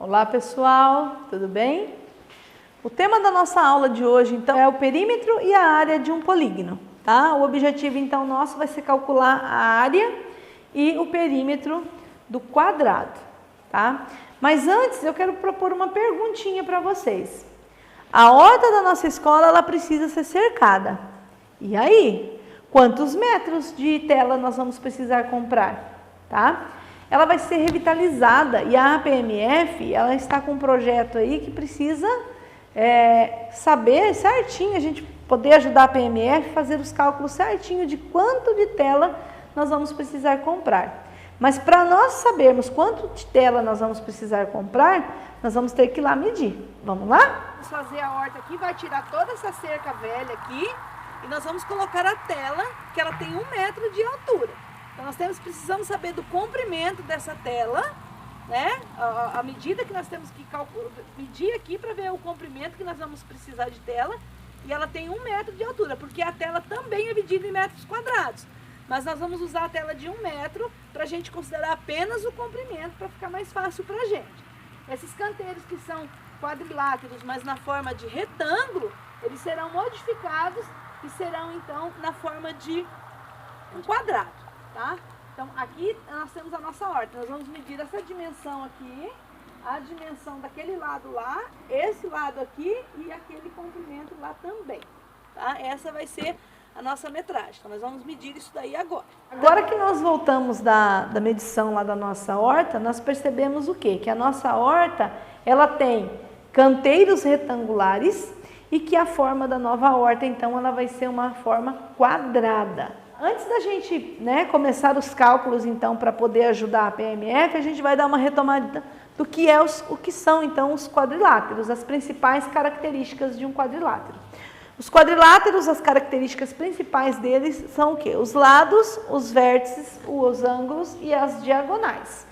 Olá pessoal, tudo bem? O tema da nossa aula de hoje então é o perímetro e a área de um polígono, tá? O objetivo então nosso vai ser calcular a área e o perímetro do quadrado, tá? Mas antes eu quero propor uma perguntinha para vocês. A horta da nossa escola ela precisa ser cercada. E aí? Quantos metros de tela nós vamos precisar comprar, tá? Ela vai ser revitalizada e a APMF, ela está com um projeto aí que precisa saber certinho, a gente poder ajudar a APMF a fazer os cálculos certinho de quanto de tela nós vamos precisar comprar. Mas para nós sabermos quanto de tela nós vamos precisar comprar, nós vamos ter que ir lá medir. Vamos lá? Vamos fazer a horta aqui, vai tirar toda essa cerca velha aqui e nós vamos colocar a tela, que ela tem 1 metro de altura. Então, nós precisamos saber do comprimento dessa tela, né? A medida que nós temos que medir aqui para ver o comprimento que nós vamos precisar de tela. E ela tem 1 metro de altura, porque a tela também é medida em metros quadrados. Mas nós vamos usar a tela de 1 metro para a gente considerar apenas o comprimento, para ficar mais fácil para a gente. Esses canteiros que são quadriláteros, mas na forma de retângulo, eles serão modificados e serão então na forma de um quadrado. Tá? Então aqui nós temos a nossa horta, nós vamos medir essa dimensão aqui, a dimensão daquele lado lá, esse lado aqui e aquele comprimento lá também, tá? Essa vai ser a nossa metragem, então nós vamos medir isso daí agora. Agora que nós voltamos da medição lá da nossa horta, nós percebemos o quê? Que a nossa horta, ela tem canteiros retangulares e que a forma da nova horta, então, ela vai ser uma forma quadrada. Antes da gente começar os cálculos, então, para poder ajudar a PMF, a gente vai dar uma retomada do que o que são, então, os quadriláteros, as principais características de um quadrilátero. Os quadriláteros, as características principais deles são o quê? Os lados, os vértices, os ângulos e as diagonais.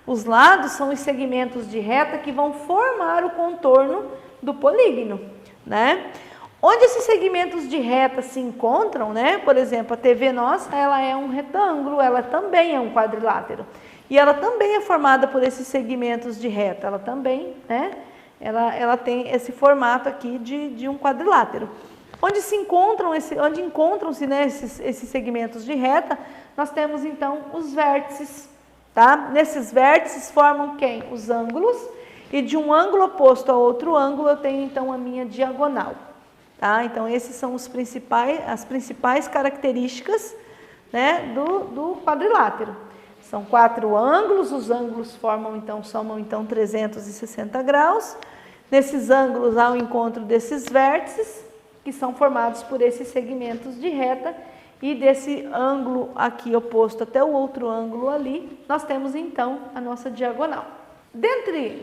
Os lados são os segmentos de reta que vão formar o contorno do polígono, né? Onde esses segmentos de reta se encontram, né? Por exemplo, a TV nossa, ela é um retângulo, ela também é um quadrilátero. E ela também é formada por esses segmentos de reta, ela também, né? Ela tem esse formato aqui de um quadrilátero. Onde encontram-se esses segmentos de reta, nós temos então os vértices, tá? Nesses vértices formam quem? Os ângulos, e de um ângulo oposto a outro ângulo eu tenho então a minha diagonal. Tá? Então, esses são as principais características, né, do quadrilátero. São 4 ângulos, os ângulos somam 360 graus. Nesses ângulos há o encontro desses vértices, que são formados por esses segmentos de reta, e desse ângulo aqui oposto até o outro ângulo ali, nós temos então a nossa diagonal. Dentre,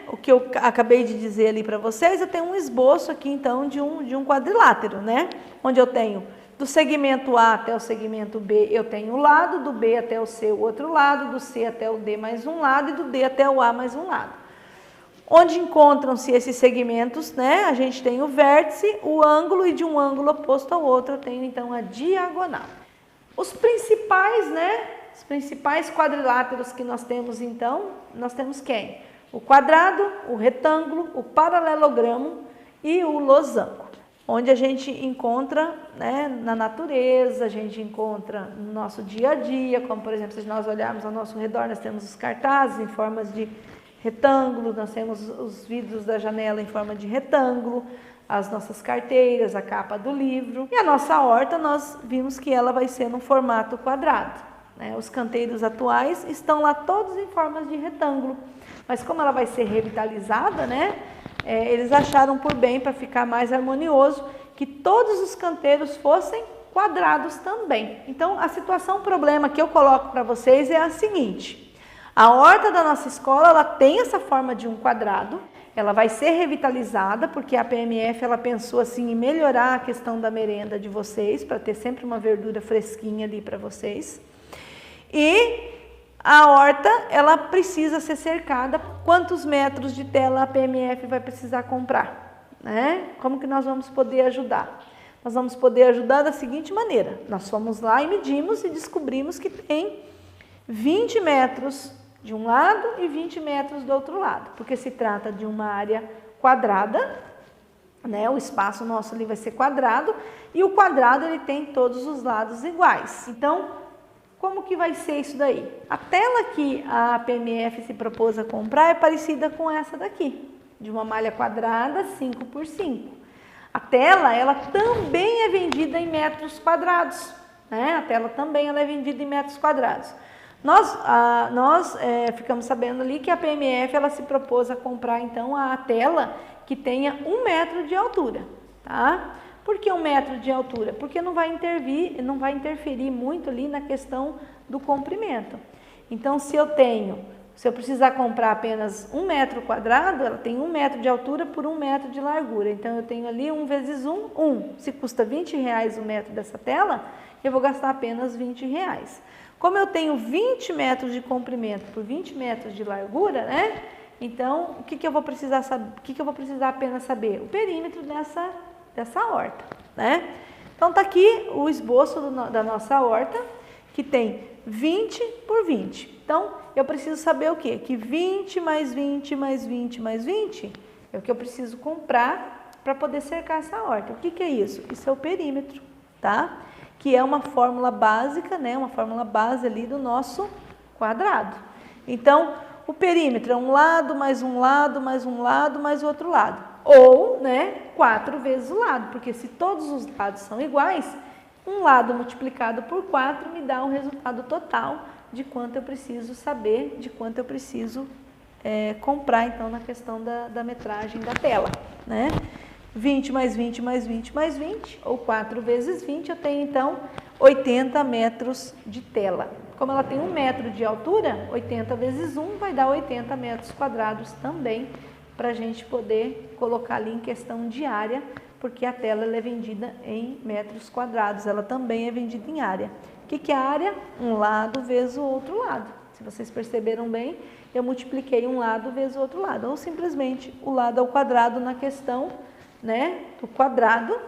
o que eu acabei de dizer ali para vocês, eu tenho um esboço aqui, então, de um quadrilátero, né? Onde eu tenho do segmento A até o segmento B, eu tenho o lado, do B até o C, o outro lado, do C até o D mais um lado e do D até o A mais um lado. Onde encontram-se esses segmentos, né? A gente tem o vértice, o ângulo e de um ângulo oposto ao outro, eu tenho, então, a diagonal. Os principais quadriláteros que nós temos, então, nós temos quem? O quadrado, o retângulo, o paralelogramo e o losango. Onde a gente encontra, na natureza, a gente encontra no nosso dia a dia, como, por exemplo, se nós olharmos ao nosso redor, nós temos os cartazes em formas de retângulo, nós temos os vidros da janela em forma de retângulo, as nossas carteiras, a capa do livro. E a nossa horta, nós vimos que ela vai ser no formato quadrado. Os canteiros atuais estão lá todos em formas de retângulo, mas como ela vai ser revitalizada, eles acharam por bem, para ficar mais harmonioso, que todos os canteiros fossem quadrados também. Então, o problema que eu coloco para vocês é a seguinte: a horta da nossa escola, ela tem essa forma de um quadrado, ela vai ser revitalizada, porque a PMF, ela pensou assim em melhorar a questão da merenda de vocês, para ter sempre uma verdura fresquinha ali para vocês. E a horta, ela precisa ser cercada. Quantos metros de tela a PMF vai precisar comprar? Como que nós vamos poder ajudar? Nós vamos poder ajudar da seguinte maneira: nós fomos lá e medimos e descobrimos que tem 20 metros de um lado e 20 metros do outro lado, porque se trata de uma área quadrada, né? O espaço nosso ali vai ser quadrado e o quadrado ele tem todos os lados iguais. Então, como que vai ser isso daí? A tela que a PMF se propôs a comprar é parecida com essa daqui, de uma malha quadrada 5 por 5. A tela, ela também é vendida em metros quadrados, né? A tela também ela é vendida em metros quadrados. Nós ficamos sabendo ali que a PMF ela se propôs a comprar então a tela que tenha 1 metro de altura, tá? Por que 1 metro de altura? Porque não vai interferir muito ali na questão do comprimento. Então, se eu precisar comprar apenas 1 metro quadrado, ela tem 1 metro de altura por 1 metro de largura. Então, eu tenho ali 1 vezes 1, 1. Se custa R$20 o metro dessa tela, eu vou gastar apenas R$20. Como eu tenho 20 metros de comprimento por 20 metros de largura, né? Então, o que eu vou precisar saber? O que eu vou precisar apenas saber? O perímetro dessa horta, né? Então, tá aqui o esboço da nossa horta, que tem 20 por 20. Então, eu preciso saber o quê? Que 20 mais 20 mais 20 mais 20 é o que eu preciso comprar para poder cercar essa horta. O que é isso? Isso é o perímetro, tá? Que é uma fórmula básica, né? Uma fórmula base ali do nosso quadrado. Então, o perímetro é um lado, mais um lado, mais um lado, mais o outro lado. Ou, né, 4 vezes o lado, porque se todos os lados são iguais, um lado multiplicado por 4 me dá o resultado total de quanto eu preciso saber, de quanto eu preciso comprar, então, na questão da metragem da tela, né? 20 mais 20 mais 20 mais 20, ou 4 vezes 20, eu tenho, então, 80 metros de tela. Como ela tem 1 metro de altura, 80 vezes 1 vai dar 80 metros quadrados também, para a gente poder colocar ali em questão de área, porque a tela ela é vendida em metros quadrados, ela também é vendida em área. O que é a área? Um lado vezes o outro lado. Se vocês perceberam bem, eu multipliquei um lado vezes o outro lado, ou simplesmente o lado ao quadrado na questão, né, do quadrado,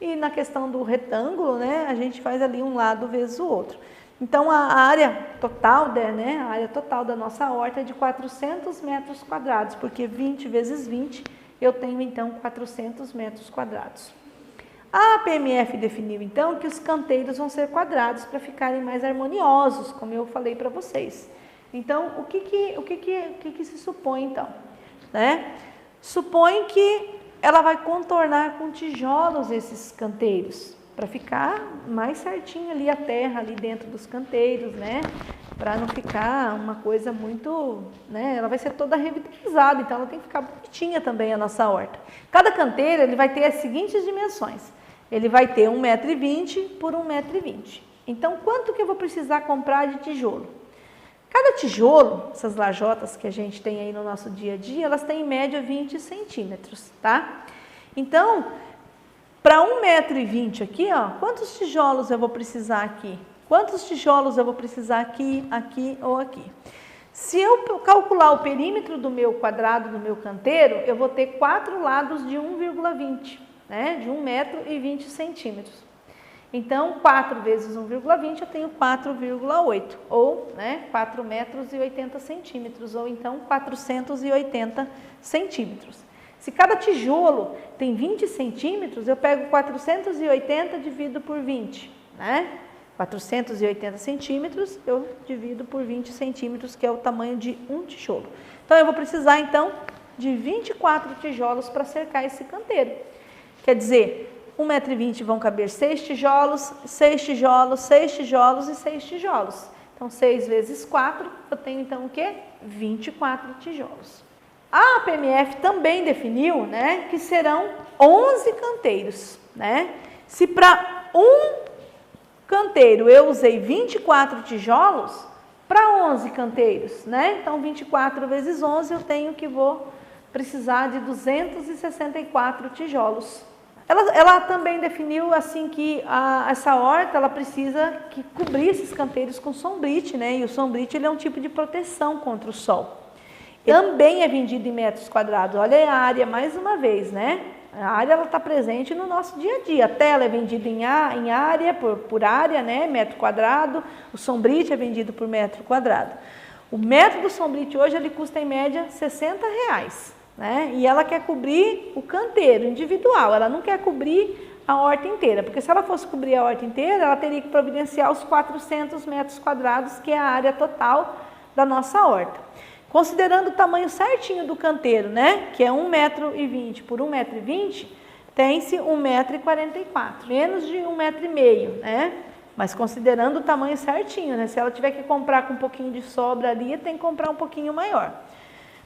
e na questão do retângulo, né, a gente faz ali um lado vezes o outro. Então, a área total, a área total da nossa horta é de 400 metros quadrados, porque 20 vezes 20, eu tenho, então, 400 metros quadrados. A PMF definiu, então, que os canteiros vão ser quadrados para ficarem mais harmoniosos, como eu falei para vocês. Então, o que se supõe, então? Né? Supõe que ela vai contornar com tijolos esses canteiros, para ficar mais certinho ali a terra ali dentro dos canteiros, né? Para não ficar uma coisa muito, né? Ela vai ser toda revitalizada, então ela tem que ficar bonitinha também a nossa horta. Cada canteiro ele vai ter as seguintes dimensões. Ele vai ter 1,20 m por 1,20 m. Então, quanto que eu vou precisar comprar de tijolo? Cada tijolo, essas lajotas que a gente tem aí no nosso dia a dia, elas têm em média 20 centímetros, tá? Então, para 1,20 m aqui, ó, quantos tijolos eu vou precisar aqui? Quantos tijolos eu vou precisar aqui, aqui ou aqui? Se eu calcular o perímetro do meu quadrado, do meu canteiro, eu vou ter 4 lados de 1,20, né? De 1,20 m. Então, 4 vezes 1,20 eu tenho 4,8, ou, né, 4 metros e 80 centímetros, ou então 480 centímetros. Se cada tijolo tem 20 centímetros, eu pego 480 e divido por 20, né? 480 centímetros, eu divido por 20 centímetros, que é o tamanho de um tijolo. Então, eu vou precisar, então, de 24 tijolos para cercar esse canteiro. Quer dizer, 1,20 m vão caber 6 tijolos, 6 tijolos, 6 tijolos e 6 tijolos. Então, 6 vezes 4, eu tenho, então, o quê? 24 tijolos. A PMF também definiu, né, que serão 11 canteiros, né? Se para um canteiro eu usei 24 tijolos, para 11 canteiros, né? Então, 24 vezes 11 eu tenho que vou precisar de 264 tijolos. Ela também definiu assim que essa horta ela precisa que cobrir esses canteiros com sombrite, né? E o sombrite ele é um tipo de proteção contra o sol. Também é vendido em metros quadrados. Olha a área mais uma vez, né? A área ela está presente no nosso dia a dia. A tela é vendida em área, por área, né? Metro quadrado. O sombrite é vendido por metro quadrado. O metro do sombrite hoje ele custa em média R$60, né? E ela quer cobrir o canteiro individual, ela não quer cobrir a horta inteira, porque se ela fosse cobrir a horta inteira, ela teria que providenciar os 400 metros quadrados, que é a área total da nossa horta. Considerando o tamanho certinho do canteiro, né, que é 1,20 m por 1,20 m, tem-se 1,44 m, menos de 1,5 m, né? Mas considerando o tamanho certinho, né? Se ela tiver que comprar com um pouquinho de sobra ali, tem que comprar um pouquinho maior.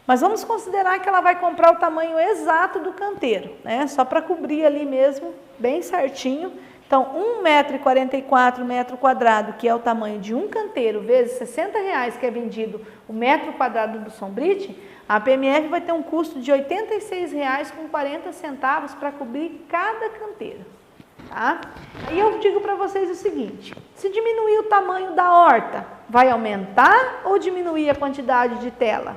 Mas vamos considerar que ela vai comprar o tamanho exato do canteiro, né? Só para cobrir ali mesmo, bem certinho. Então, 1,44 m metro quadrado, que é o tamanho de um canteiro, vezes R$60, que é vendido o metro quadrado do sombrite, a PMF vai ter um custo de R$ 86,40 para cobrir cada canteiro. Tá? E eu digo para vocês o seguinte, se diminuir o tamanho da horta, vai aumentar ou diminuir a quantidade de tela?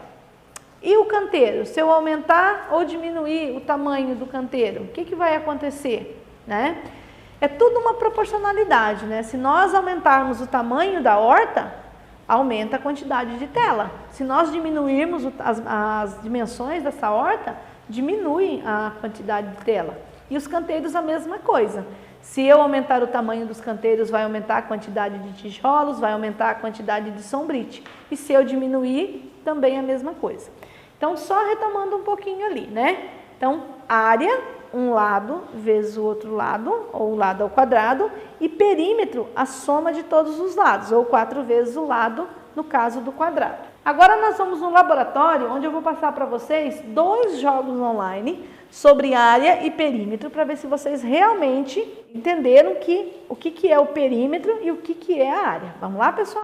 E o canteiro, se eu aumentar ou diminuir o tamanho do canteiro, o que vai acontecer? Né? É tudo uma proporcionalidade, né? Se nós aumentarmos o tamanho da horta, aumenta a quantidade de tela. Se nós diminuirmos as dimensões dessa horta, diminui a quantidade de tela. E os canteiros a mesma coisa. Se eu aumentar o tamanho dos canteiros, vai aumentar a quantidade de tijolos, vai aumentar a quantidade de sombrite. E se eu diminuir, também a mesma coisa. Então, só retomando um pouquinho ali, né? Então, área, um lado vezes o outro lado, ou o lado ao quadrado, e perímetro, a soma de todos os lados, ou 4 vezes o lado, no caso do quadrado. Agora nós vamos no laboratório, onde eu vou passar para vocês 2 jogos online sobre área e perímetro, para ver se vocês realmente entenderam o que é o perímetro e o que é a área. Vamos lá, pessoal?